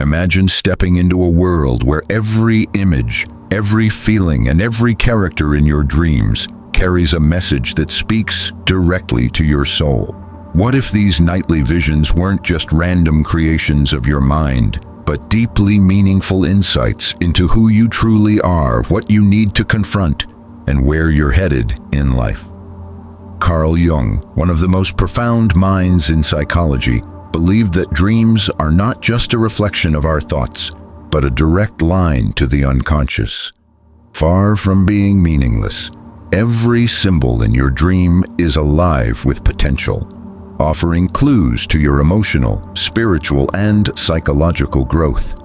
Imagine stepping into a world where every image, every feeling, and every character in your dreams carries a message that speaks directly to your soul. What if these nightly visions weren't just random creations of your mind, but deeply meaningful insights into who you truly are, what you need to confront, and where you're headed in life? Carl Jung, one of the most profound minds in psychology, believed that dreams are not just a reflection of our thoughts, but a direct line to the unconscious. Far from being meaningless, every symbol in your dream is alive with potential, offering clues to your emotional, spiritual, and psychological growth.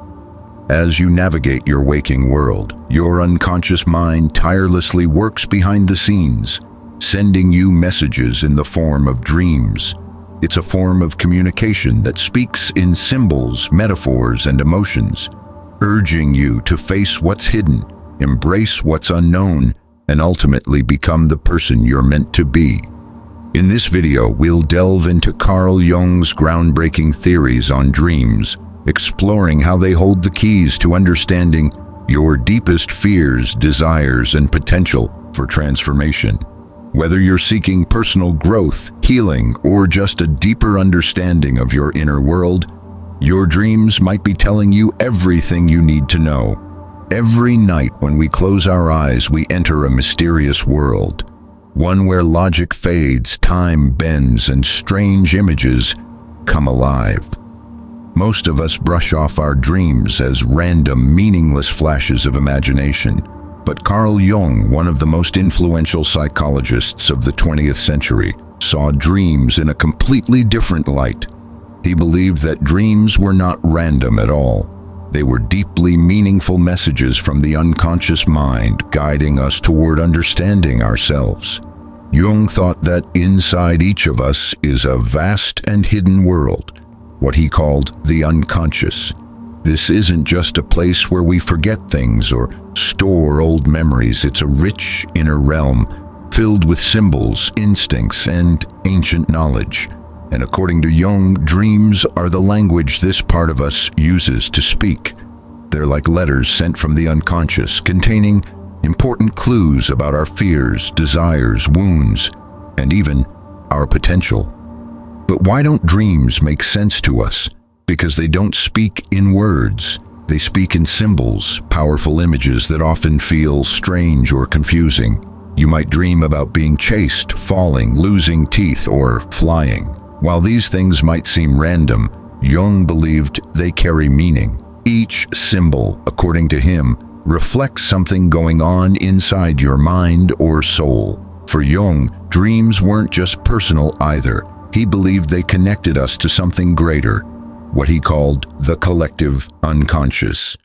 As you navigate your waking world, your unconscious mind tirelessly works behind the scenes, sending you messages in the form of dreams. It's a form of communication that speaks in symbols, metaphors, and emotions, urging you to face what's hidden, embrace what's unknown, and ultimately become the person you're meant to be. In this video, we'll delve into Carl Jung's groundbreaking theories on dreams, exploring how they hold the keys to understanding your deepest fears, desires, and potential for transformation. Whether you're seeking personal growth, healing, or just a deeper understanding of your inner world, your dreams might be telling you everything you need to know. Every night when we close our eyes, we enter a mysterious world, one where logic fades, time bends, and strange images come alive. Most of us brush off our dreams as random, meaningless flashes of imagination. But Carl Jung, one of the most influential psychologists of the 20th century, saw dreams in a completely different light. He believed that dreams were not random at all. They were deeply meaningful messages from the unconscious mind, guiding us toward understanding ourselves. Jung thought that inside each of us is a vast and hidden world, what he called the unconscious. This isn't just a place where we forget things or store old memories. It's a rich inner realm filled with symbols, instincts, and ancient knowledge. And according to Jung, dreams are the language this part of us uses to speak. They're like letters sent from the unconscious, containing important clues about our fears, desires, wounds, and even our potential. But why don't dreams make sense to us? Because they don't speak in words. They speak in symbols, powerful images that often feel strange or confusing. You might dream about being chased, falling, losing teeth, or flying. While these things might seem random, Jung believed they carry meaning. Each symbol, according to him, reflects something going on inside your mind or soul. For Jung, dreams weren't just personal either. He believed they connected us to something greater, what he called the collective unconscious.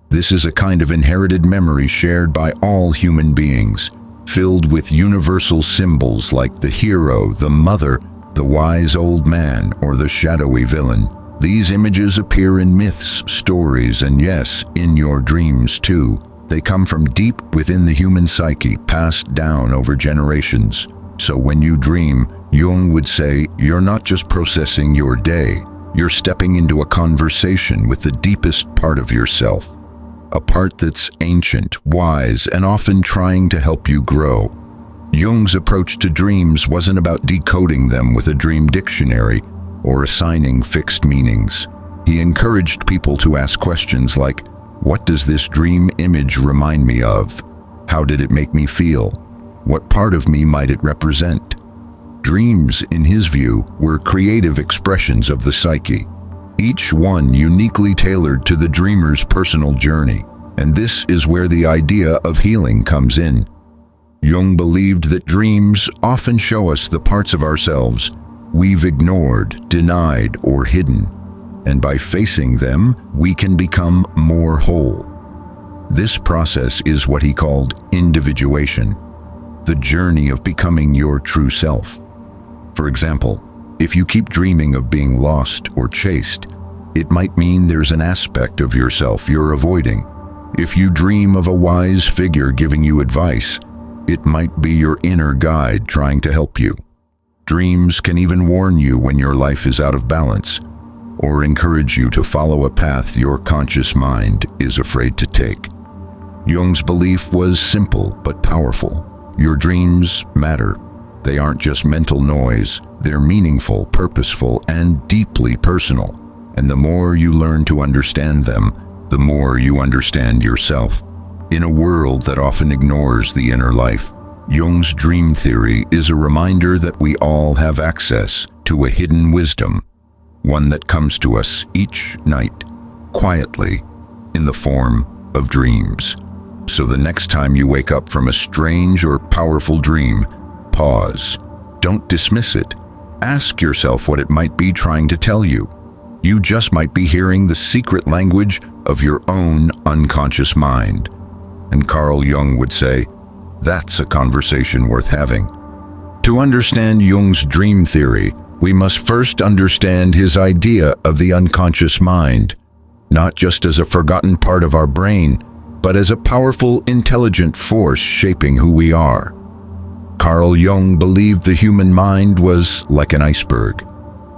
This is a kind of inherited memory shared by all human beings, filled with universal symbols like the hero, the mother, the wise old man, or the shadowy villain. These images appear in myths, stories, and yes, in your dreams too. They come from deep within the human psyche, passed down over generations. So when you dream, Jung would say, you're not just processing your day, you're stepping into a conversation with the deepest part of yourself, a part that's ancient, wise, and often trying to help you grow. Jung's approach to dreams wasn't about decoding them with a dream dictionary or assigning fixed meanings. He encouraged people to ask questions like, what does this dream image remind me of? How did it make me feel? What part of me might it represent? Dreams, in his view, were creative expressions of the psyche, each one uniquely tailored to the dreamer's personal journey. And this is where the idea of healing comes in. Jung believed that dreams often show us the parts of ourselves we've ignored, denied, or hidden. And by facing them, we can become more whole. This process is what he called individuation, the journey of becoming your true self. For example, if you keep dreaming of being lost or chased, it might mean there's an aspect of yourself you're avoiding. If you dream of a wise figure giving you advice, it might be your inner guide trying to help you. Dreams can even warn you when your life is out of balance, or encourage you to follow a path your conscious mind is afraid to take. Jung's belief was simple but powerful. Your dreams matter. They aren't just mental noise. They're meaningful, purposeful, and deeply personal. And the more you learn to understand them, the more you understand yourself. In a world that often ignores the inner life, Jung's dream theory is a reminder that we all have access to a hidden wisdom, one that comes to us each night, quietly, in the form of dreams. So the next time you wake up from a strange or powerful dream, pause. Don't dismiss it. Ask yourself what it might be trying to tell you. You just might be hearing the secret language of your own unconscious mind. And Carl Jung would say, that's a conversation worth having. To understand Jung's dream theory, we must first understand his idea of the unconscious mind, not just as a forgotten part of our brain, but as a powerful, intelligent force shaping who we are. Carl Jung believed the human mind was like an iceberg.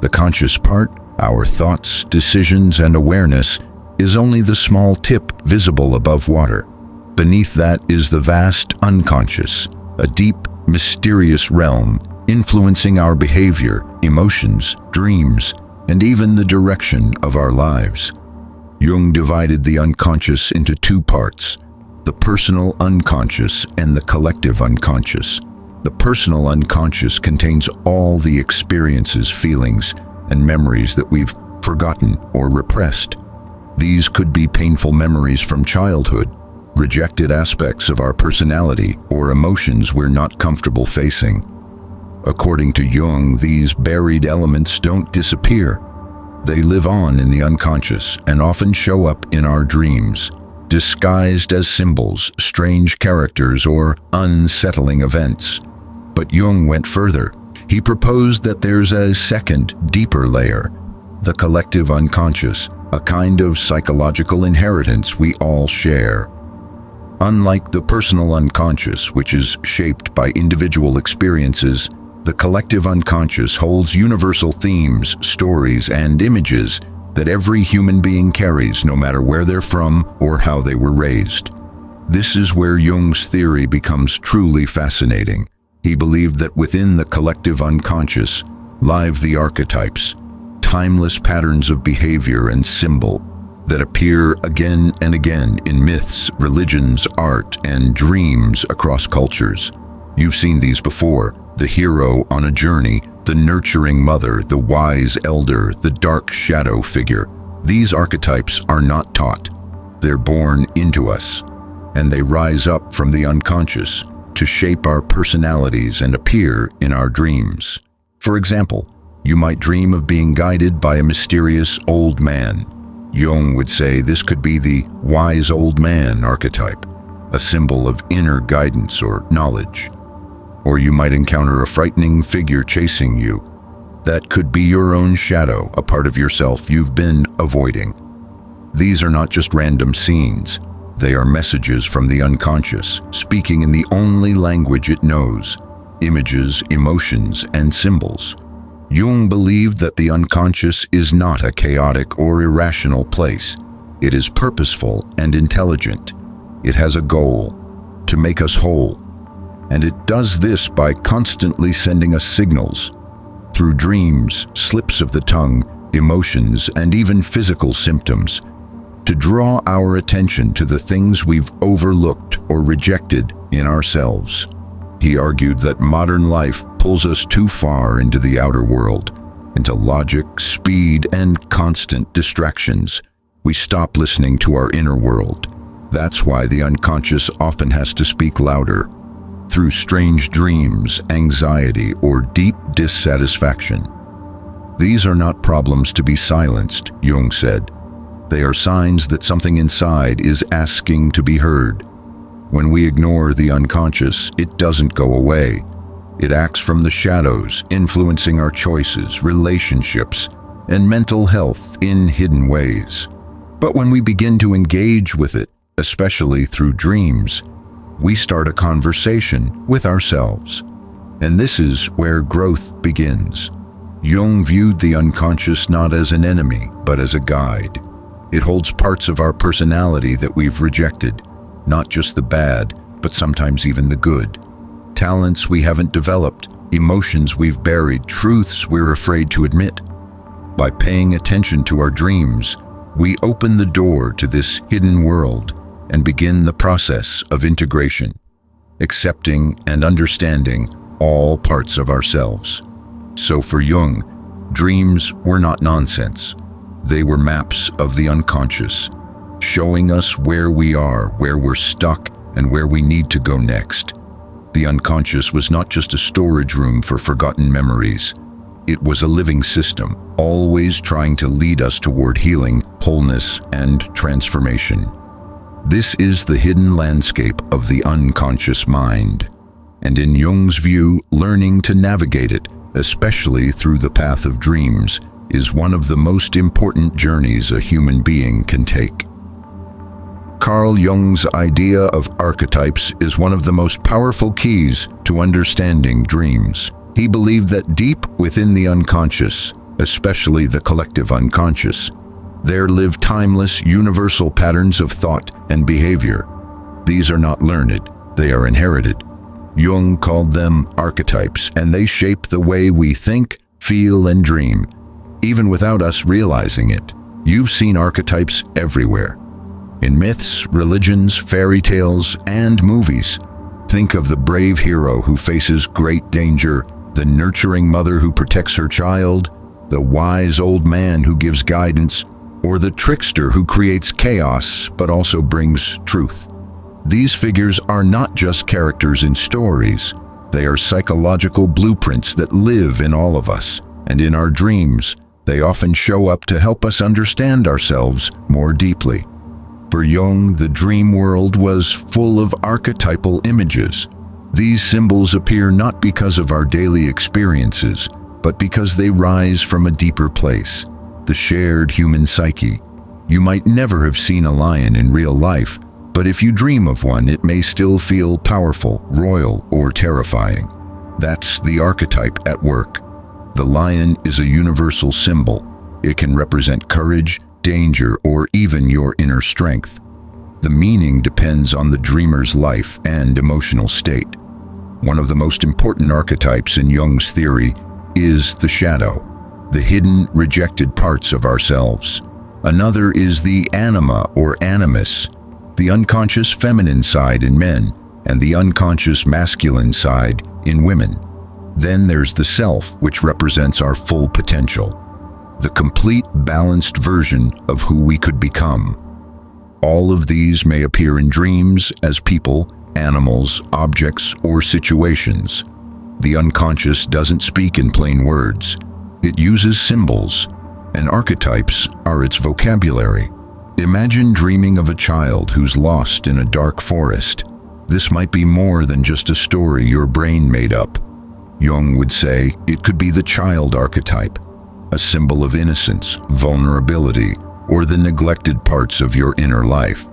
The conscious part, our thoughts, decisions, and awareness, is only the small tip visible above water. Beneath that is the vast unconscious, a deep, mysterious realm influencing our behavior, emotions, dreams, and even the direction of our lives. Jung divided the unconscious into two parts, the personal unconscious and the collective unconscious. The personal unconscious contains all the experiences, feelings, and memories that we've forgotten or repressed. These could be painful memories from childhood, rejected aspects of our personality, or emotions we're not comfortable facing. According to Jung, these buried elements don't disappear. They live on in the unconscious and often show up in our dreams, disguised as symbols, strange characters, or unsettling events. But Jung went further. He proposed that there's a second, deeper layer, the collective unconscious, a kind of psychological inheritance we all share. Unlike the personal unconscious, which is shaped by individual experiences, the collective unconscious holds universal themes, stories, and images that every human being carries, no matter where they're from or how they were raised. This is where Jung's theory becomes truly fascinating. He believed that within the collective unconscious live the archetypes, timeless patterns of behavior and symbol that appear again and again in myths, religions, art, and dreams across cultures. You've seen these before: the hero on a journey, the nurturing mother, the wise elder, the dark shadow figure. These archetypes are not taught. They're born into us, and they rise up from the unconscious to shape our personalities and appear in our dreams. For example, you might dream of being guided by a mysterious old man. Jung would say this could be the wise old man archetype, a symbol of inner guidance or knowledge. Or you might encounter a frightening figure chasing you. That could be your own shadow, a part of yourself you've been avoiding. These are not just random scenes. They are messages from the unconscious, speaking in the only language it knows: images, emotions, and symbols. Jung believed that the unconscious is not a chaotic or irrational place. It is purposeful and intelligent. It has a goal: to make us whole. And it does this by constantly sending us signals through dreams, slips of the tongue, emotions, and even physical symptoms, to draw our attention to the things we've overlooked or rejected in ourselves. He argued that modern life pulls us too far into the outer world, into logic, speed, and constant distractions. We stop listening to our inner world. That's why the unconscious often has to speak louder, through strange dreams, anxiety, or deep dissatisfaction. These are not problems to be silenced, Jung said. They are signs that something inside is asking to be heard. When we ignore the unconscious, it doesn't go away. It acts from the shadows, influencing our choices, relationships, and mental health in hidden ways. But when we begin to engage with it, especially through dreams, we start a conversation with ourselves. And this is where growth begins. Jung viewed the unconscious not as an enemy, but as a guide. It holds parts of our personality that we've rejected, not just the bad, but sometimes even the good. Talents we haven't developed, emotions we've buried, truths we're afraid to admit. By paying attention to our dreams, we open the door to this hidden world and begin the process of integration, accepting and understanding all parts of ourselves. So for Jung, dreams were not nonsense. They were maps of the unconscious, showing us where we are, where we're stuck, and where we need to go next. The unconscious was not just a storage room for forgotten memories. It was a living system, always trying to lead us toward healing, wholeness, and transformation. This is the hidden landscape of the unconscious mind. And in Jung's view, learning to navigate it, especially through the path of dreams, is one of the most important journeys a human being can take. Carl Jung's idea of archetypes is one of the most powerful keys to understanding dreams. He believed that deep within the unconscious, especially the collective unconscious, there live timeless, universal patterns of thought and behavior. These are not learned, they are inherited. Jung called them archetypes, and they shape the way we think, feel, and dream, even without us realizing it. You've seen archetypes everywhere. In myths, religions, fairy tales, and movies. Think of the brave hero who faces great danger, the nurturing mother who protects her child, the wise old man who gives guidance, or the trickster who creates chaos but also brings truth. These figures are not just characters in stories. They are psychological blueprints that live in all of us, and in our dreams, they often show up to help us understand ourselves more deeply. For Jung, the dream world was full of archetypal images. These symbols appear not because of our daily experiences, but because they rise from a deeper place, the shared human psyche. You might never have seen a lion in real life, but if you dream of one, it may still feel powerful, royal, or terrifying. That's the archetype at work. The lion is a universal symbol. It can represent courage, danger, or even your inner strength. The meaning depends on the dreamer's life and emotional state. One of the most important archetypes in Jung's theory is the shadow, the hidden, rejected parts of ourselves. Another is the anima or animus, the unconscious feminine side in men, and the unconscious masculine side in women. Then there's the self, which represents our full potential, the complete, balanced version of who we could become. All of these may appear in dreams as people, animals, objects, or situations. The unconscious doesn't speak in plain words. It uses symbols, and archetypes are its vocabulary. Imagine dreaming of a child who's lost in a dark forest. This might be more than just a story your brain made up. Jung would say it could be the child archetype, a symbol of innocence, vulnerability, or the neglected parts of your inner life.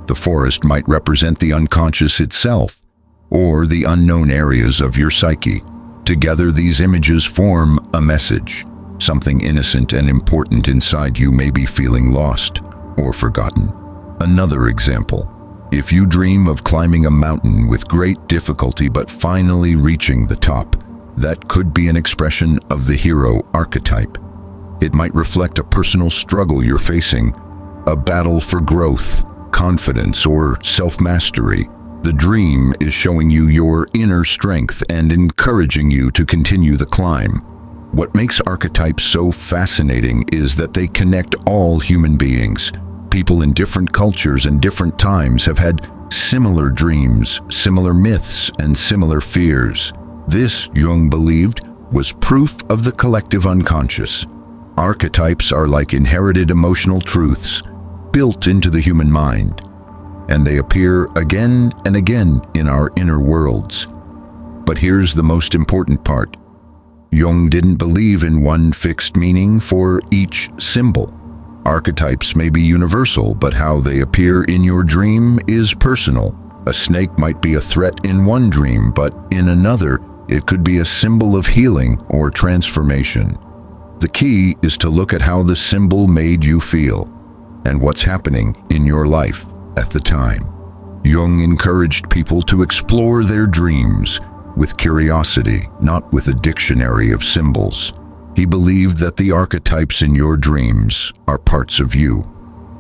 The forest might represent the unconscious itself, or the unknown areas of your psyche. Together, these images form a message. Something innocent and important inside you may be feeling lost or forgotten. Another example. If you dream of climbing a mountain with great difficulty but finally reaching the top, that could be an expression of the hero archetype. It might reflect a personal struggle you're facing, a battle for growth, confidence, or self-mastery. The dream is showing you your inner strength and encouraging you to continue the climb. What makes archetypes so fascinating is that they connect all human beings. People in different cultures and different times have had similar dreams, similar myths, and similar fears. This, Jung believed, was proof of the collective unconscious. Archetypes are like inherited emotional truths built into the human mind, and they appear again and again in our inner worlds. But here's the most important part. Jung didn't believe in one fixed meaning for each symbol. Archetypes may be universal, but how they appear in your dream is personal. A snake might be a threat in one dream, but in another, It could be a symbol of healing or transformation. The key is to look at how the symbol made you feel and what's happening in your life at the time. Jung encouraged people to explore their dreams with curiosity, not with a dictionary of symbols. He believed that the archetypes in your dreams are parts of you,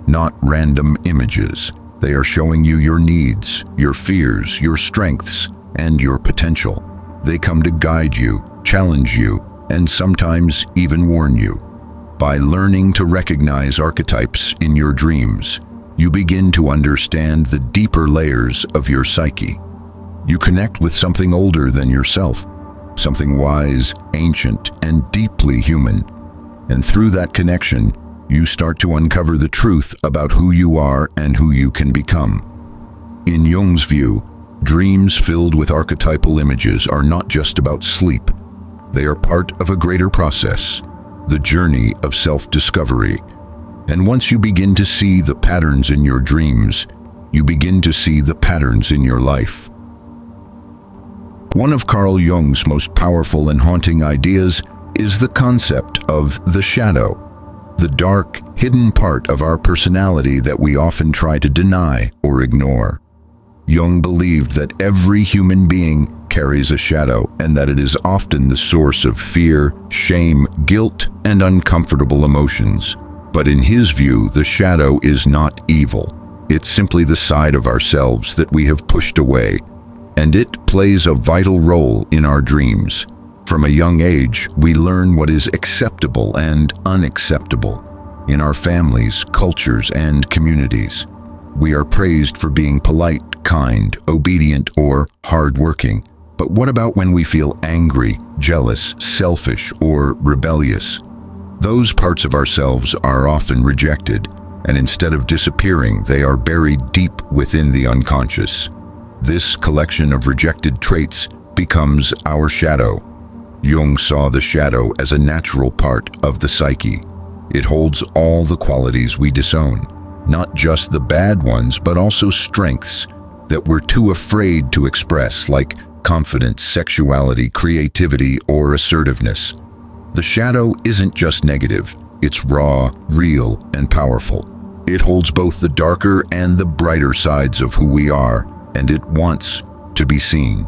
not random images. They are showing you your needs, your fears, your strengths, and your potential. They come to guide you, challenge you, and sometimes even warn you. By learning to recognize archetypes in your dreams, you begin to understand the deeper layers of your psyche. You connect with something older than yourself, something wise, ancient, and deeply human. And through that connection, you start to uncover the truth about who you are and who you can become. In Jung's view, dreams filled with archetypal images are not just about sleep. They are part of a greater process, the journey of self-discovery. And once you begin to see the patterns in your dreams, you begin to see the patterns in your life. One of Carl Jung's most powerful and haunting ideas is the concept of the shadow, the dark, hidden part of our personality that we often try to deny or ignore. Jung believed that every human being carries a shadow and that it is often the source of fear, shame, guilt, and uncomfortable emotions. But in his view, the shadow is not evil. It's simply the side of ourselves that we have pushed away, and it plays a vital role in our dreams. From a young age, we learn what is acceptable and unacceptable in our families, cultures, and communities. We are praised for being polite, kind, obedient, or hardworking. But what about when we feel angry, jealous, selfish, or rebellious? Those parts of ourselves are often rejected, and instead of disappearing, they are buried deep within the unconscious. This collection of rejected traits becomes our shadow. Jung saw the shadow as a natural part of the psyche. It holds all the qualities we disown, not just the bad ones, but also strengths that we're too afraid to express, like confidence, sexuality, creativity, or assertiveness. The shadow isn't just negative, it's raw, real, and powerful. It holds both the darker and the brighter sides of who we are, and it wants to be seen.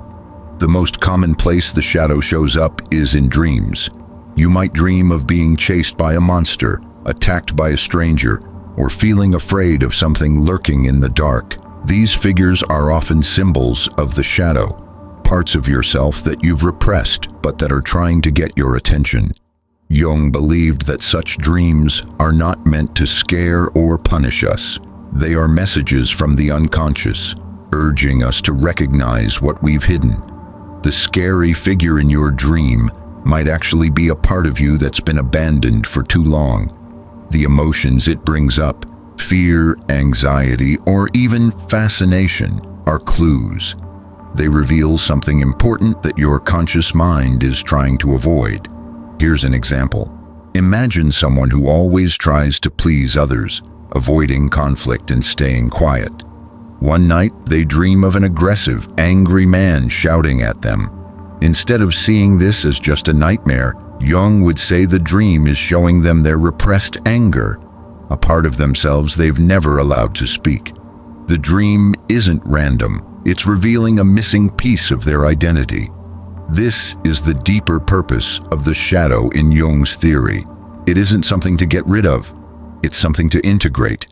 The most common place the shadow shows up is in dreams. You might dream of being chased by a monster, attacked by a stranger, or feeling afraid of something lurking in the dark. These figures are often symbols of the shadow, parts of yourself that you've repressed but that are trying to get your attention. Jung believed that such dreams are not meant to scare or punish us. They are messages from the unconscious, urging us to recognize what we've hidden. The scary figure in your dream might actually be a part of you that's been abandoned for too long. The emotions it brings up, fear, anxiety, or even fascination, are clues. They reveal something important that your conscious mind is trying to avoid. Here's an example. Imagine someone who always tries to please others, avoiding conflict and staying quiet. One night, they dream of an aggressive, angry man shouting at them. Instead of seeing this as just a nightmare, Jung would say the dream is showing them their repressed anger, a part of themselves they've never allowed to speak. The dream isn't random. It's revealing a missing piece of their identity. This is the deeper purpose of the shadow in Jung's theory. It isn't something to get rid of. It's something to integrate.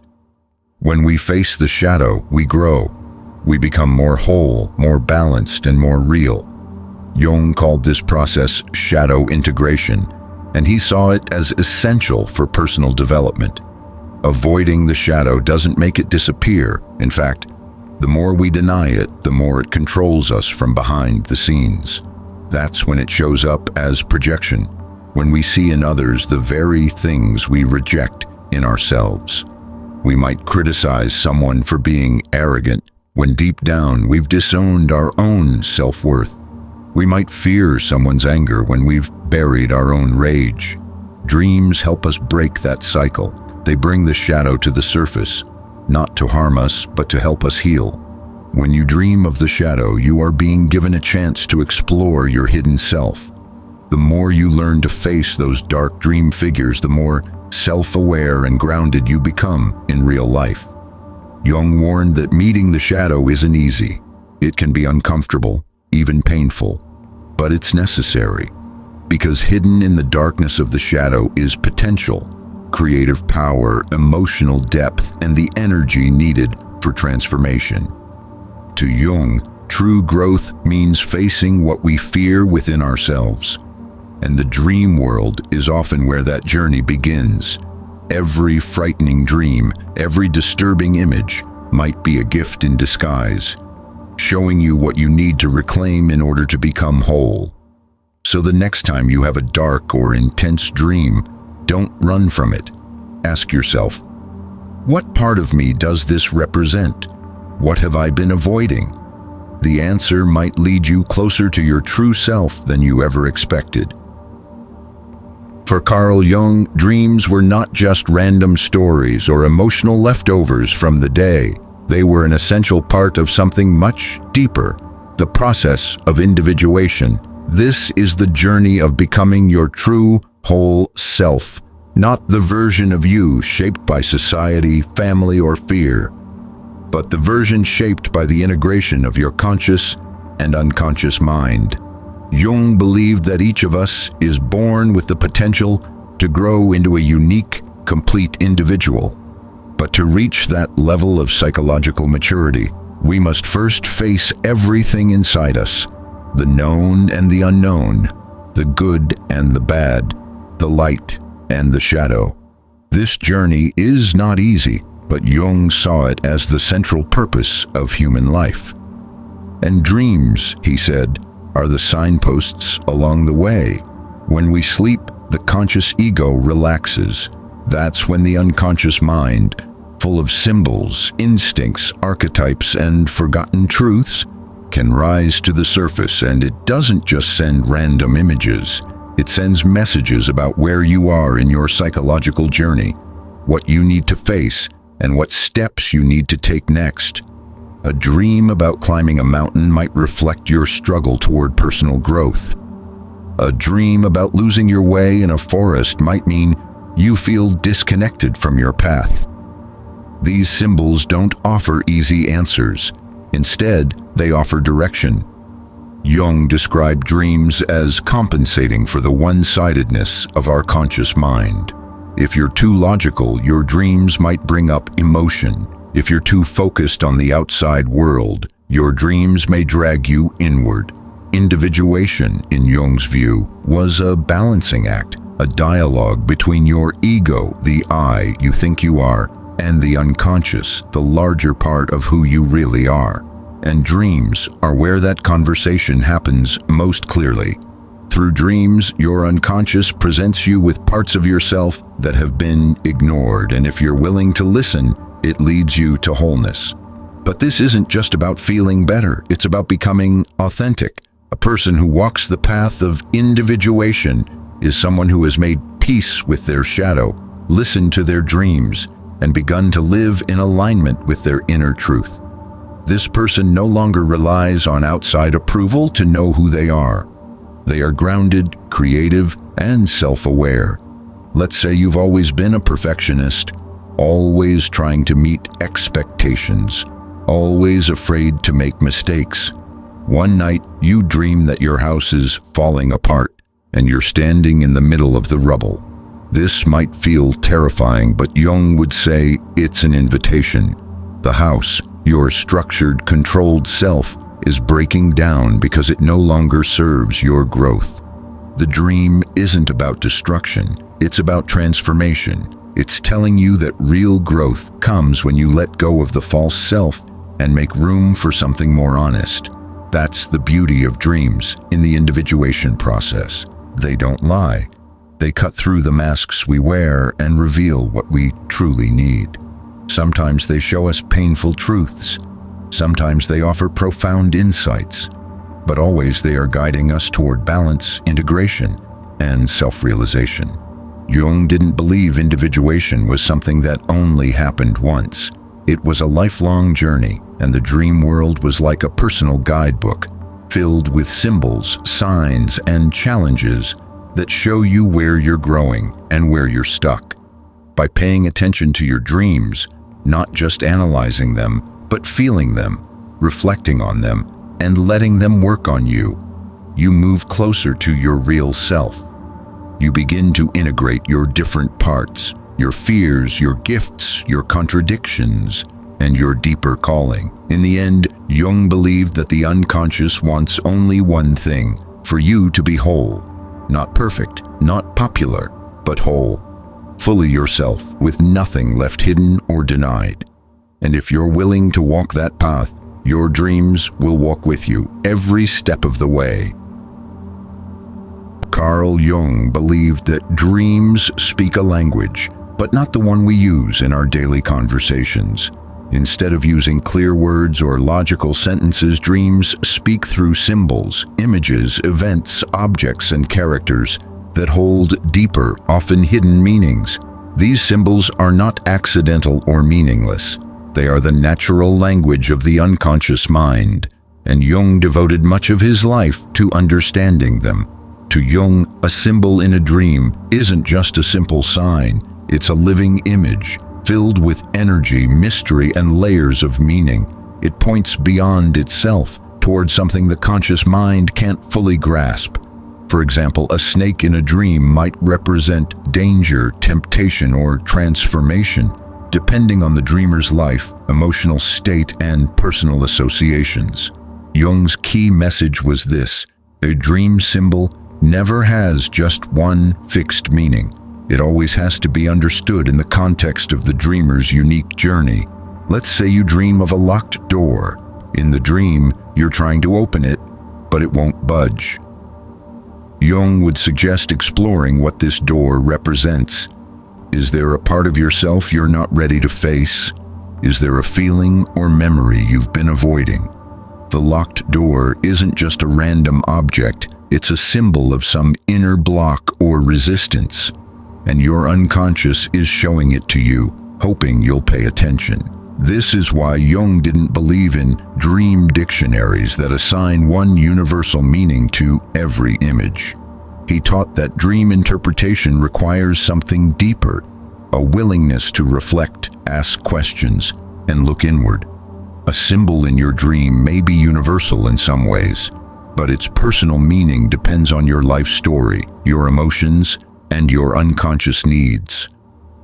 When we face the shadow, we grow. We become more whole, more balanced, and more real. Jung called this process shadow integration, and he saw it as essential for personal development. Avoiding the shadow doesn't make it disappear. In fact, the more we deny it, the more it controls us from behind the scenes. That's when it shows up as projection, when we see in others the very things we reject in ourselves. We might criticize someone for being arrogant, when deep down we've disowned our own self-worth. We might fear someone's anger when we've buried our own rage. Dreams help us break that cycle. They bring the shadow to the surface, not to harm us, but to help us heal. When you dream of the shadow, you are being given a chance to explore your hidden self. The more you learn to face those dark dream figures, the more self-aware and grounded you become in real life. Jung warned that meeting the shadow isn't easy. It can be uncomfortable, even painful, but it's necessary. Because hidden in the darkness of the shadow is potential, creative power, emotional depth, and the energy needed for transformation. To Jung, true growth means facing what we fear within ourselves. And the dream world is often where that journey begins. Every frightening dream, every disturbing image might be a gift in disguise, showing you what you need to reclaim in order to become whole. So the next time you have a dark or intense dream, don't run from it. Ask yourself, what part of me does this represent? What have I been avoiding? The answer might lead you closer to your true self than you ever expected. For Carl Jung, dreams were not just random stories or emotional leftovers from the day. They were an essential part of something much deeper, the process of individuation. This is the journey of becoming your true, whole self, not the version of you shaped by society, family, or fear, but the version shaped by the integration of your conscious and unconscious mind. Jung believed that each of us is born with the potential to grow into a unique, complete individual. But to reach that level of psychological maturity, we must first face everything inside us, the known and the unknown, the good and the bad, the light and the shadow. This journey is not easy, but Jung saw it as the central purpose of human life. And dreams, he said, are the signposts along the way. When we sleep, the conscious ego relaxes. That's when the unconscious mind, full of symbols, instincts, archetypes, and forgotten truths, can rise to the surface. And it doesn't just send random images. It sends messages about where you are in your psychological journey, what you need to face, and what steps you need to take next. A dream about climbing a mountain might reflect your struggle toward personal growth. A dream about losing your way in a forest might mean you feel disconnected from your path. These symbols don't offer easy answers. Instead, they offer direction. Jung described dreams as compensating for the one-sidedness of our conscious mind. If you're too logical, your dreams might bring up emotion. If you're too focused on the outside world, your dreams may drag you inward. Individuation, in Jung's view, was a balancing act, a dialogue between your ego, the I you think you are, and the unconscious, the larger part of who you really are. And dreams are where that conversation happens most clearly. Through dreams, your unconscious presents you with parts of yourself that have been ignored, and if you're willing to listen, it leads you to wholeness. But this isn't just about feeling better, it's about becoming authentic. A person who walks the path of individuation is someone who has made peace with their shadow, listened to their dreams, and begun to live in alignment with their inner truth. This person no longer relies on outside approval to know who they are. They are grounded, creative, and self-aware. Let's say you've always been a perfectionist, always trying to meet expectations, always afraid to make mistakes. One night, you dream that your house is falling apart and you're standing in the middle of the rubble. This might feel terrifying, but Jung would say it's an invitation. The house, your structured, controlled self, is breaking down because it no longer serves your growth. The dream isn't about destruction, it's about transformation. It's telling you that real growth comes when you let go of the false self and make room for something more honest. That's the beauty of dreams in the individuation process. They don't lie. They cut through the masks we wear and reveal what we truly need. Sometimes they show us painful truths. Sometimes they offer profound insights. But always they are guiding us toward balance, integration, and self-realization. Jung didn't believe individuation was something that only happened once. It was a lifelong journey, and the dream world was like a personal guidebook, filled with symbols, signs, and challenges that show you where you're growing and where you're stuck. By paying attention to your dreams, not just analyzing them, but feeling them, reflecting on them, and letting them work on you, you move closer to your real self. You begin to integrate your different parts, your fears, your gifts, your contradictions, and your deeper calling. In the end, Jung believed that the unconscious wants only one thing: for you to be whole. Not perfect, not popular, but whole. Fully yourself, with nothing left hidden or denied. And if you're willing to walk that path, your dreams will walk with you every step of the way. Carl Jung believed that dreams speak a language, but not the one we use in our daily conversations. Instead of using clear words or logical sentences, dreams speak through symbols, images, events, objects, and characters that hold deeper, often hidden meanings. These symbols are not accidental or meaningless. They are the natural language of the unconscious mind, and Jung devoted much of his life to understanding them. To Jung, a symbol in a dream isn't just a simple sign, it's a living image, filled with energy, mystery, and layers of meaning. It points beyond itself, toward something the conscious mind can't fully grasp. For example, a snake in a dream might represent danger, temptation, or transformation, depending on the dreamer's life, emotional state, and personal associations. Jung's key message was this: a dream symbol never has just one fixed meaning. It always has to be understood in the context of the dreamer's unique journey. Let's say you dream of a locked door. In the dream, you're trying to open it, but it won't budge. Jung would suggest exploring what this door represents. Is there a part of yourself you're not ready to face? Is there a feeling or memory you've been avoiding? The locked door isn't just a random object, it's a symbol of some inner block or resistance. And your unconscious is showing it to you, hoping you'll pay attention. This is why Jung didn't believe in dream dictionaries that assign one universal meaning to every image. He taught that dream interpretation requires something deeper, a willingness to reflect, ask questions, and look inward. A symbol in your dream may be universal in some ways, but its personal meaning depends on your life story, your emotions, and your unconscious needs.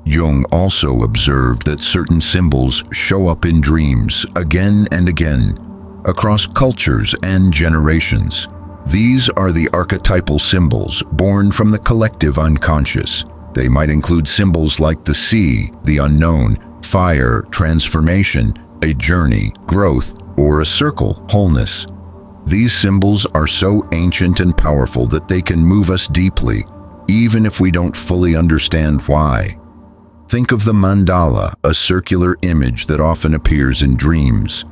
Jung also observed that certain symbols show up in dreams again and again, across cultures and generations. These are the archetypal symbols born from the collective unconscious. They might include symbols like the sea, the unknown, fire, transformation, a journey, growth, or a circle, wholeness. These symbols are so ancient and powerful that they can move us deeply, even if we don't fully understand why. Think of the mandala, a circular image that often appears in dreams.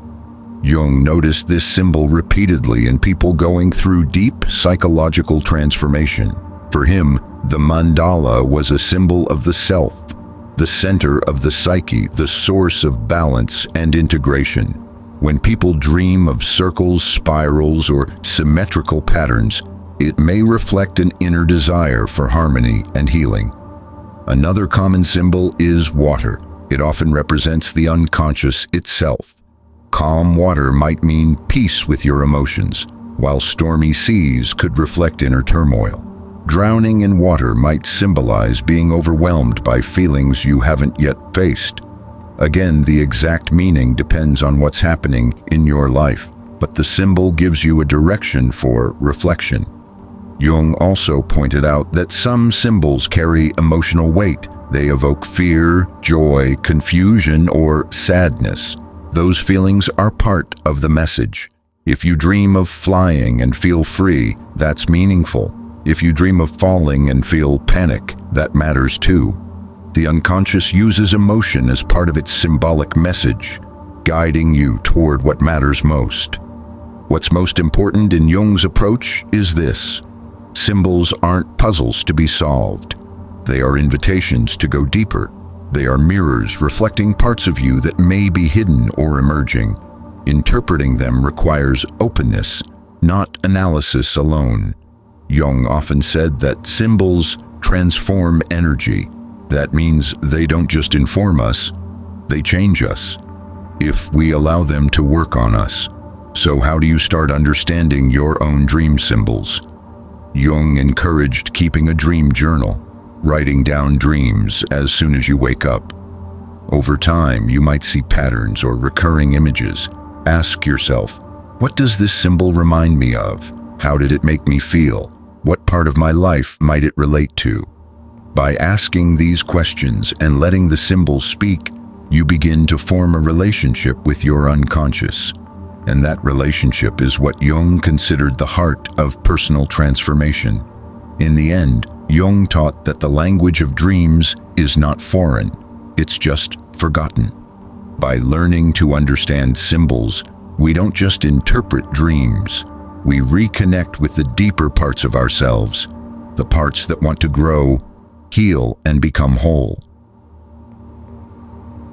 Jung noticed this symbol repeatedly in people going through deep psychological transformation. For him, the mandala was a symbol of the self, the center of the psyche, the source of balance and integration. When people dream of circles, spirals, or symmetrical patterns, it may reflect an inner desire for harmony and healing. Another common symbol is water. It often represents the unconscious itself. Calm water might mean peace with your emotions, while stormy seas could reflect inner turmoil. Drowning in water might symbolize being overwhelmed by feelings you haven't yet faced. Again, the exact meaning depends on what's happening in your life, but the symbol gives you a direction for reflection. Jung also pointed out that some symbols carry emotional weight. They evoke fear, joy, confusion, or sadness. Those feelings are part of the message. If you dream of flying and feel free, that's meaningful. If you dream of falling and feel panic, that matters too. The unconscious uses emotion as part of its symbolic message, guiding you toward what matters most. What's most important in Jung's approach is this: symbols aren't puzzles to be solved. They are invitations to go deeper. They are mirrors reflecting parts of you that may be hidden or emerging. Interpreting them requires openness, not analysis alone. Jung often said that symbols transform energy. That means they don't just inform us, they change us, if we allow them to work on us. So how do you start understanding your own dream symbols? Jung encouraged keeping a dream journal, writing down dreams as soon as you wake up. Over time, you might see patterns or recurring images. Ask yourself, what does this symbol remind me of? How did it make me feel? What part of my life might it relate to? By asking these questions and letting the symbols speak, you begin to form a relationship with your unconscious. And that relationship is what Jung considered the heart of personal transformation. In the end, Jung taught that the language of dreams is not foreign, it's just forgotten. By learning to understand symbols, we don't just interpret dreams, we reconnect with the deeper parts of ourselves, the parts that want to grow, heal, and become whole.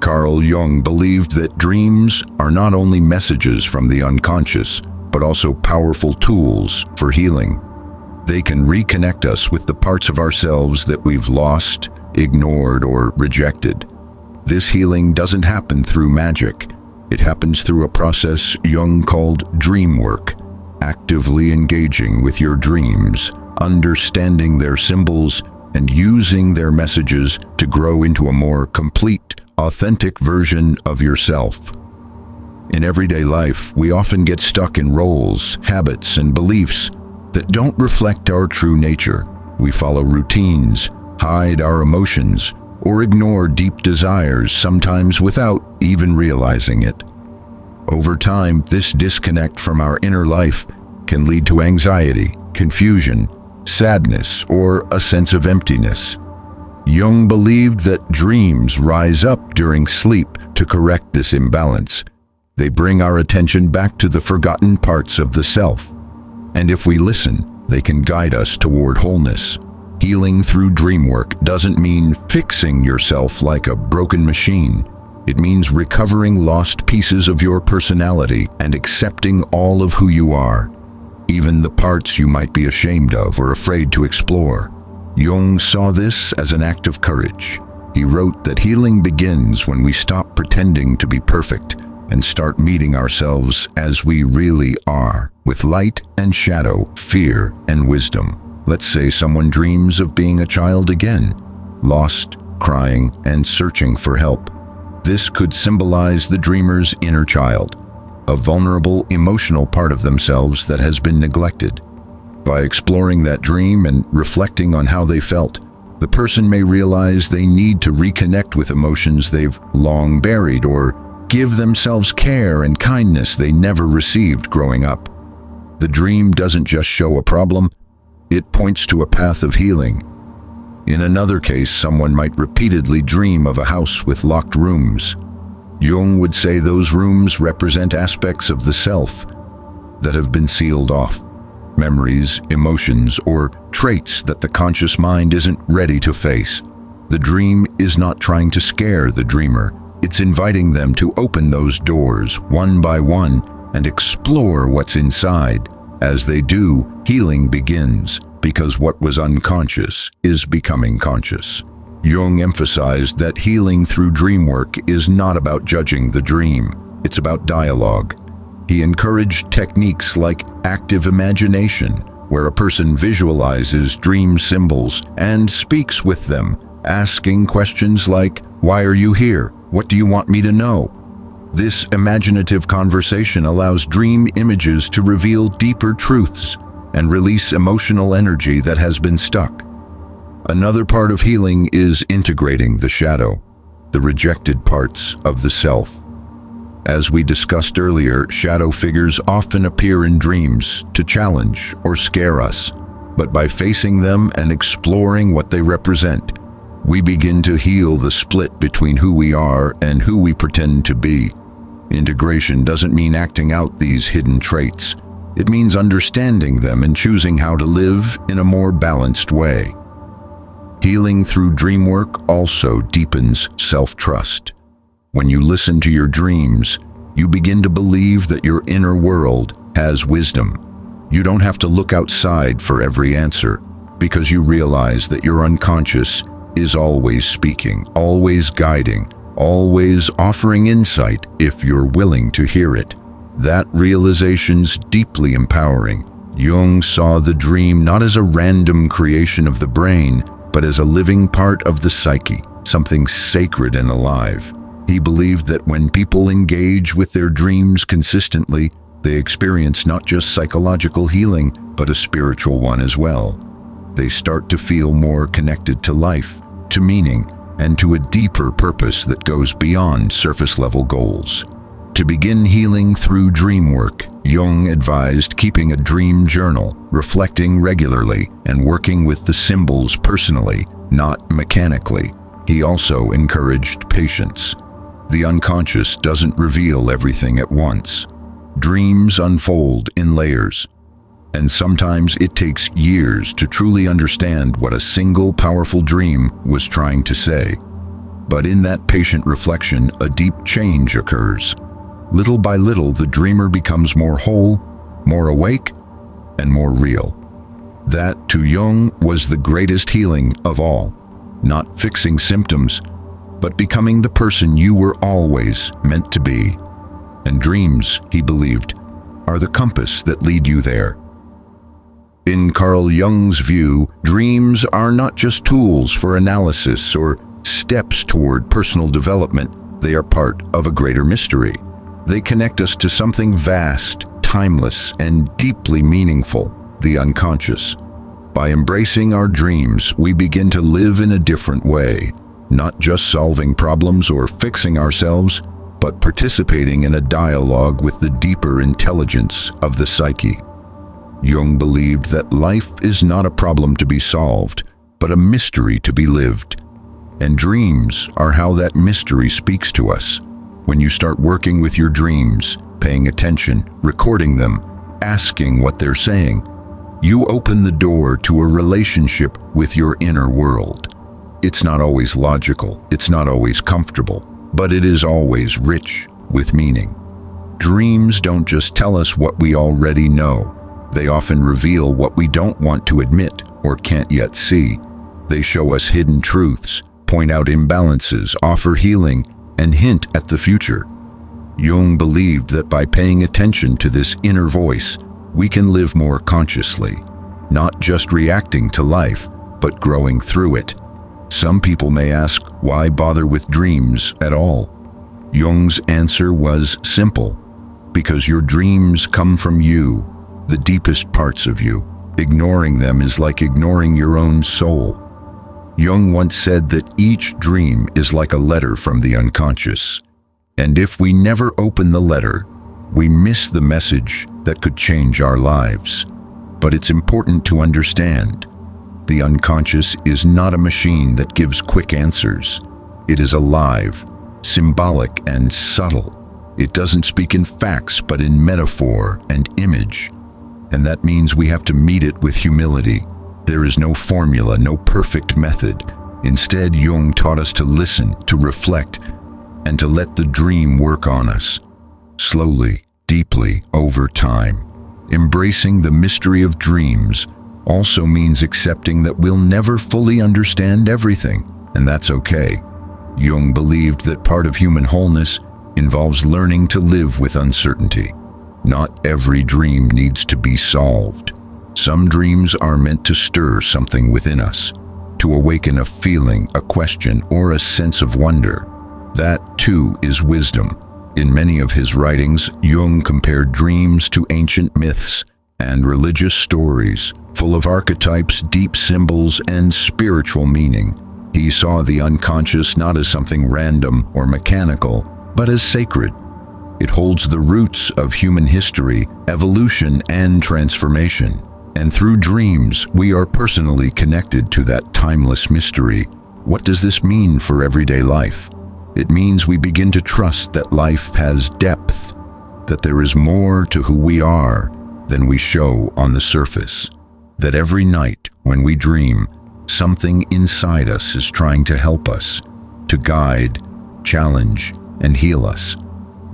Carl Jung believed that dreams are not only messages from the unconscious, but also powerful tools for healing. They can reconnect us with the parts of ourselves that we've lost, ignored, or rejected. This healing doesn't happen through magic. It happens through a process Jung called dream work, actively engaging with your dreams, understanding their symbols, and using their messages to grow into a more complete, authentic version of yourself. In everyday life, we often get stuck in roles, habits, and beliefs that don't reflect our true nature. We follow routines, hide our emotions, or ignore deep desires, sometimes without even realizing it. Over time, this disconnect from our inner life can lead to anxiety, confusion, sadness, or a sense of emptiness. Jung believed that dreams rise up during sleep to correct this imbalance. They bring our attention back to the forgotten parts of the self. And if we listen, they can guide us toward wholeness. Healing through dream work doesn't mean fixing yourself like a broken machine. It means recovering lost pieces of your personality and accepting all of who you are, even the parts you might be ashamed of or afraid to explore. Jung saw this as an act of courage. He wrote that healing begins when we stop pretending to be perfect and start meeting ourselves as we really are, with light and shadow, fear and wisdom. Let's say someone dreams of being a child again, lost, crying, and searching for help. This could symbolize the dreamer's inner child, a vulnerable, emotional part of themselves that has been neglected. By exploring that dream and reflecting on how they felt, the person may realize they need to reconnect with emotions they've long buried or give themselves care and kindness they never received growing up. The dream doesn't just show a problem, it points to a path of healing. In another case, someone might repeatedly dream of a house with locked rooms. Jung would say those rooms represent aspects of the self that have been sealed off. Memories, emotions, or traits that the conscious mind isn't ready to face. The dream is not trying to scare the dreamer. It's inviting them to open those doors one by one and explore what's inside. As they do, healing begins, because what was unconscious is becoming conscious. Jung emphasized that healing through dream work is not about judging the dream. It's about dialogue. He encouraged techniques like active imagination, where a person visualizes dream symbols and speaks with them, asking questions like, "Why are you here? What do you want me to know?" This imaginative conversation allows dream images to reveal deeper truths and release emotional energy that has been stuck. Another part of healing is integrating the shadow, the rejected parts of the self. As we discussed earlier, shadow figures often appear in dreams to challenge or scare us. But by facing them and exploring what they represent, we begin to heal the split between who we are and who we pretend to be. Integration doesn't mean acting out these hidden traits. It means understanding them and choosing how to live in a more balanced way. Healing through dream work also deepens self-trust. When you listen to your dreams, You begin to believe that your inner world has wisdom. You don't have to look outside for every answer, because you realize that your unconscious is always speaking, always guiding, always offering insight if you're willing to hear it. That realization's deeply empowering. Jung saw the dream not as a random creation of the brain, but as a living part of the psyche, something sacred and alive. He believed that when people engage with their dreams consistently, they experience not just psychological healing, but a spiritual one as well. They start to feel more connected to life, to meaning, and to a deeper purpose that goes beyond surface-level goals. To begin healing through dream work, Jung advised keeping a dream journal, reflecting regularly, and working with the symbols personally, not mechanically. He also encouraged patience. The unconscious doesn't reveal everything at once. Dreams unfold in layers, and sometimes it takes years to truly understand what a single powerful dream was trying to say. But in that patient reflection, a deep change occurs. Little by little, the dreamer becomes more whole, more awake, and more real. That, to Jung, was the greatest healing of all. Not fixing symptoms, but becoming the person you were always meant to be. And dreams, he believed, are the compass that lead you there. In Carl Jung's view, dreams are not just tools for analysis or steps toward personal development. They are part of a greater mystery. They connect us to something vast, timeless, and deeply meaningful, the unconscious. By embracing our dreams, we begin to live in a different way, not just solving problems or fixing ourselves, but participating in a dialogue with the deeper intelligence of the psyche. Jung believed that life is not a problem to be solved, but a mystery to be lived. And dreams are how that mystery speaks to us. When you start working with your dreams, paying attention, recording them, asking what they're saying, you open the door to a relationship with your inner world. It's not always logical, it's not always comfortable, but it is always rich with meaning. Dreams don't just tell us what we already know. They often reveal what we don't want to admit or can't yet see. They show us hidden truths, point out imbalances, offer healing, and hint at the future. Jung believed that by paying attention to this inner voice, we can live more consciously, not just reacting to life, but growing through it. Some people may ask, why bother with dreams at all? Jung's answer was simple: because your dreams come from you, the deepest parts of you. Ignoring them is like ignoring your own soul. Jung once said that each dream is like a letter from the unconscious. And if we never open the letter, we miss the message that could change our lives. But it's important to understand, the unconscious is not a machine that gives quick answers. It is alive, symbolic, and subtle. It doesn't speak in facts, but in metaphor and image. And that means we have to meet it with humility. There is no formula, no perfect method. Instead, Jung taught us to listen, to reflect, and to let the dream work on us. Slowly, deeply, over time. Embracing the mystery of dreams also means accepting that we'll never fully understand everything, and that's okay. Jung believed that part of human wholeness involves learning to live with uncertainty. Not every dream needs to be solved. Some dreams are meant to stir something within us, to awaken a feeling, a question, or a sense of wonder. That, too, is wisdom. In many of his writings, Jung compared dreams to ancient myths and religious stories, full of archetypes, deep symbols, and spiritual meaning. He saw the unconscious not as something random or mechanical, but as sacred. It holds the roots of human history, evolution, and transformation. And through dreams, we are personally connected to that timeless mystery. What does this mean for everyday life? It means we begin to trust that life has depth, that there is more to who we are than we show on the surface, that every night when we dream, something inside us is trying to help us, to guide, challenge, and heal us.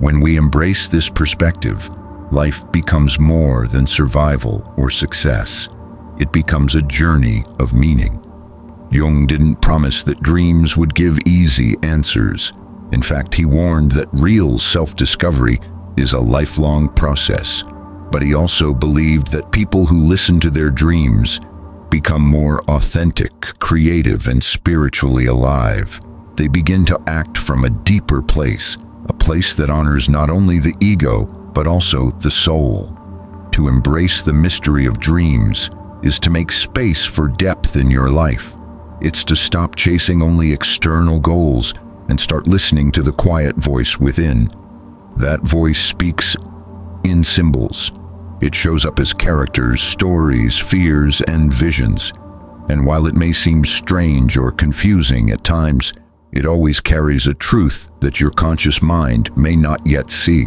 When we embrace this perspective, life becomes more than survival or success. It becomes a journey of meaning. Jung didn't promise that dreams would give easy answers. In fact, he warned that real self-discovery is a lifelong process. But he also believed that people who listen to their dreams become more authentic, creative, and spiritually alive. They begin to act from a deeper place, a place that honors not only the ego, but also the soul. To embrace the mystery of dreams is to make space for depth in your life. It's to stop chasing only external goals and start listening to the quiet voice within. That voice speaks in symbols. It shows up as characters, stories, fears, and visions. And while it may seem strange or confusing at times, it always carries a truth that your conscious mind may not yet see.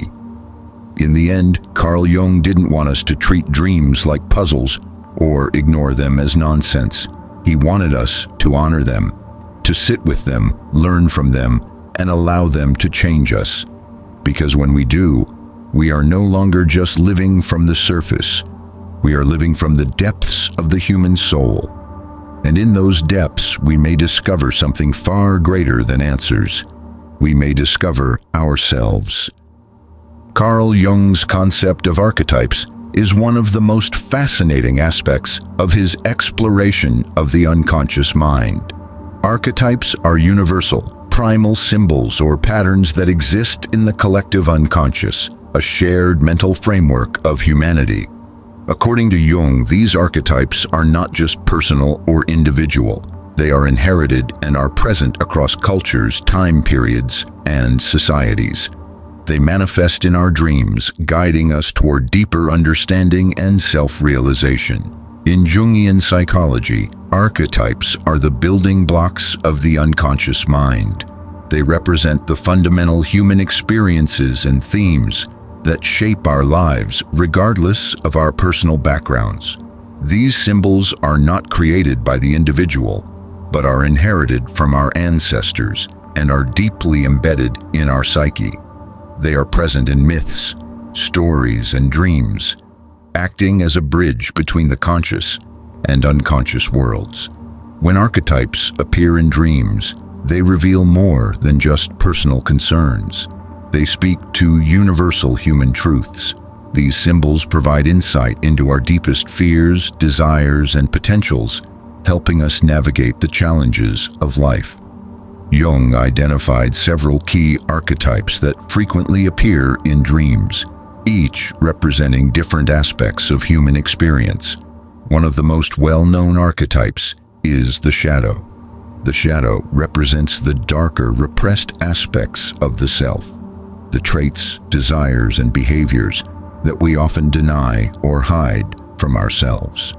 In the end, Carl Jung didn't want us to treat dreams like puzzles or ignore them as nonsense. He wanted us to honor them, to sit with them, learn from them, and allow them to change us. Because when we do, we are no longer just living from the surface. We are living from the depths of the human soul. And in those depths, we may discover something far greater than answers. We may discover ourselves. Carl Jung's concept of archetypes is one of the most fascinating aspects of his exploration of the unconscious mind. Archetypes are universal, primal symbols or patterns that exist in the collective unconscious, a shared mental framework of humanity. According to Jung, these archetypes are not just personal or individual. They are inherited and are present across cultures, time periods, and societies. They manifest in our dreams, guiding us toward deeper understanding and self-realization. In Jungian psychology, archetypes are the building blocks of the unconscious mind. They represent the fundamental human experiences and themes that shape our lives regardless of our personal backgrounds. These symbols are not created by the individual, but are inherited from our ancestors and are deeply embedded in our psyche. They are present in myths, stories, and dreams, acting as a bridge between the conscious and unconscious worlds. When archetypes appear in dreams, they reveal more than just personal concerns. They speak to universal human truths. These symbols provide insight into our deepest fears, desires, and potentials, helping us navigate the challenges of life. Jung identified several key archetypes that frequently appear in dreams, each representing different aspects of human experience. One of the most well-known archetypes is the shadow. The shadow represents the darker, repressed aspects of the self, the traits, desires, and behaviors that we often deny or hide from ourselves.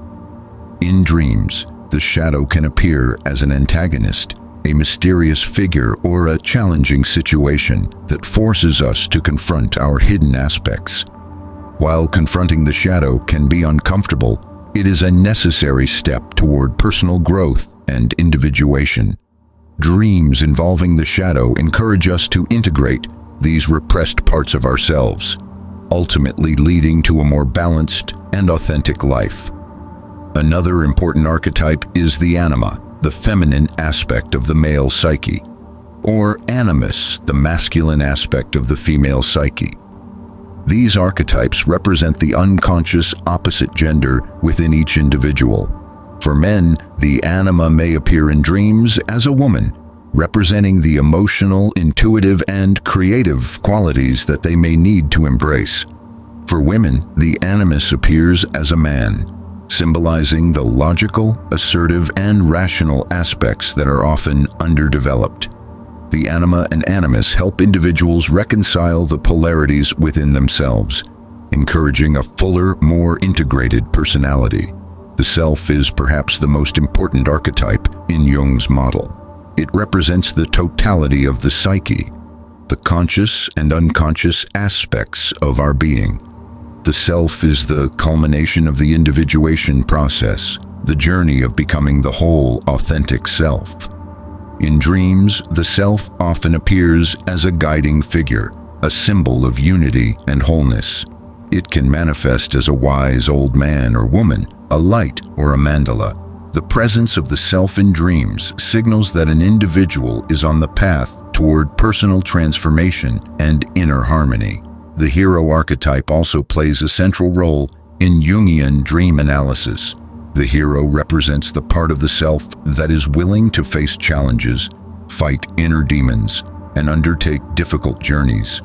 In dreams, the shadow can appear as an antagonist, a mysterious figure, or a challenging situation that forces us to confront our hidden aspects. While confronting the shadow can be uncomfortable, it is a necessary step toward personal growth and individuation. Dreams involving the shadow encourage us to integrate these repressed parts of ourselves, ultimately leading to a more balanced and authentic life. Another important archetype is the anima, the feminine aspect of the male psyche, or animus, the masculine aspect of the female psyche. These archetypes represent the unconscious opposite gender within each individual. For men, the anima may appear in dreams as a woman, representing the emotional, intuitive, and creative qualities that they may need to embrace. For women, the animus appears as a man, symbolizing the logical, assertive, and rational aspects that are often underdeveloped. The anima and animus help individuals reconcile the polarities within themselves, encouraging a fuller, more integrated personality. The self is perhaps the most important archetype in Jung's model. It represents the totality of the psyche, the conscious and unconscious aspects of our being. The self is the culmination of the individuation process, the journey of becoming the whole, authentic self. In dreams, the self often appears as a guiding figure, a symbol of unity and wholeness. It can manifest as a wise old man or woman, a light or a mandala. The presence of the self in dreams signals that an individual is on the path toward personal transformation and inner harmony. The hero archetype also plays a central role in Jungian dream analysis. The hero represents the part of the self that is willing to face challenges, fight inner demons, and undertake difficult journeys.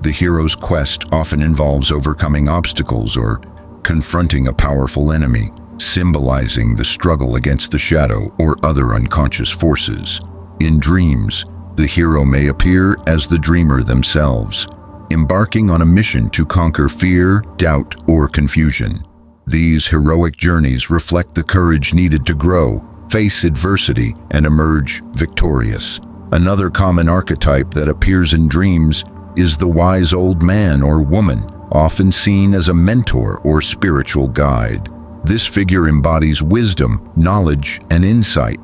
The hero's quest often involves overcoming obstacles or confronting a powerful enemy, symbolizing the struggle against the shadow or other unconscious forces. In dreams, the hero may appear as the dreamer themselves, embarking on a mission to conquer fear, doubt, or confusion. These heroic journeys reflect the courage needed to grow, face adversity, and emerge victorious. Another common archetype that appears in dreams is the wise old man or woman, often seen as a mentor or spiritual guide. This figure embodies wisdom, knowledge, and insight,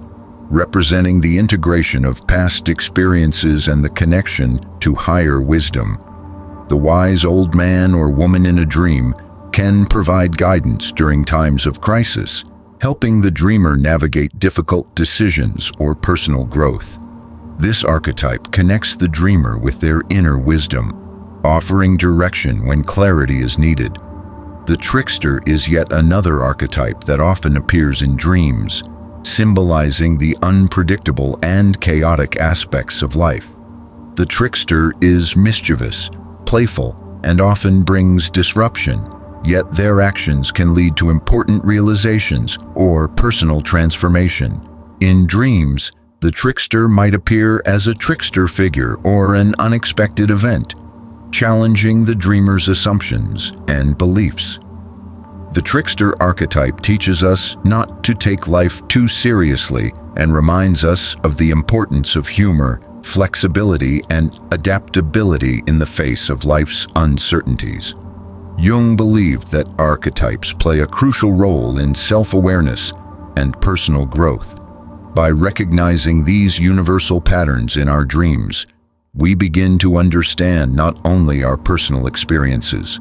representing the integration of past experiences and the connection to higher wisdom. The wise old man or woman in a dream can provide guidance during times of crisis, helping the dreamer navigate difficult decisions or personal growth. This archetype connects the dreamer with their inner wisdom, offering direction when clarity is needed. The trickster is yet another archetype that often appears in dreams, symbolizing the unpredictable and chaotic aspects of life. The trickster is mischievous, playful, and often brings disruption, yet their actions can lead to important realizations or personal transformation. In dreams, the trickster might appear as a trickster figure or an unexpected event, challenging the dreamer's assumptions and beliefs. The trickster archetype teaches us not to take life too seriously and reminds us of the importance of humor, flexibility, and adaptability in the face of life's uncertainties. Jung believed that archetypes play a crucial role in self-awareness and personal growth. By recognizing these universal patterns in our dreams, we begin to understand not only our personal experiences,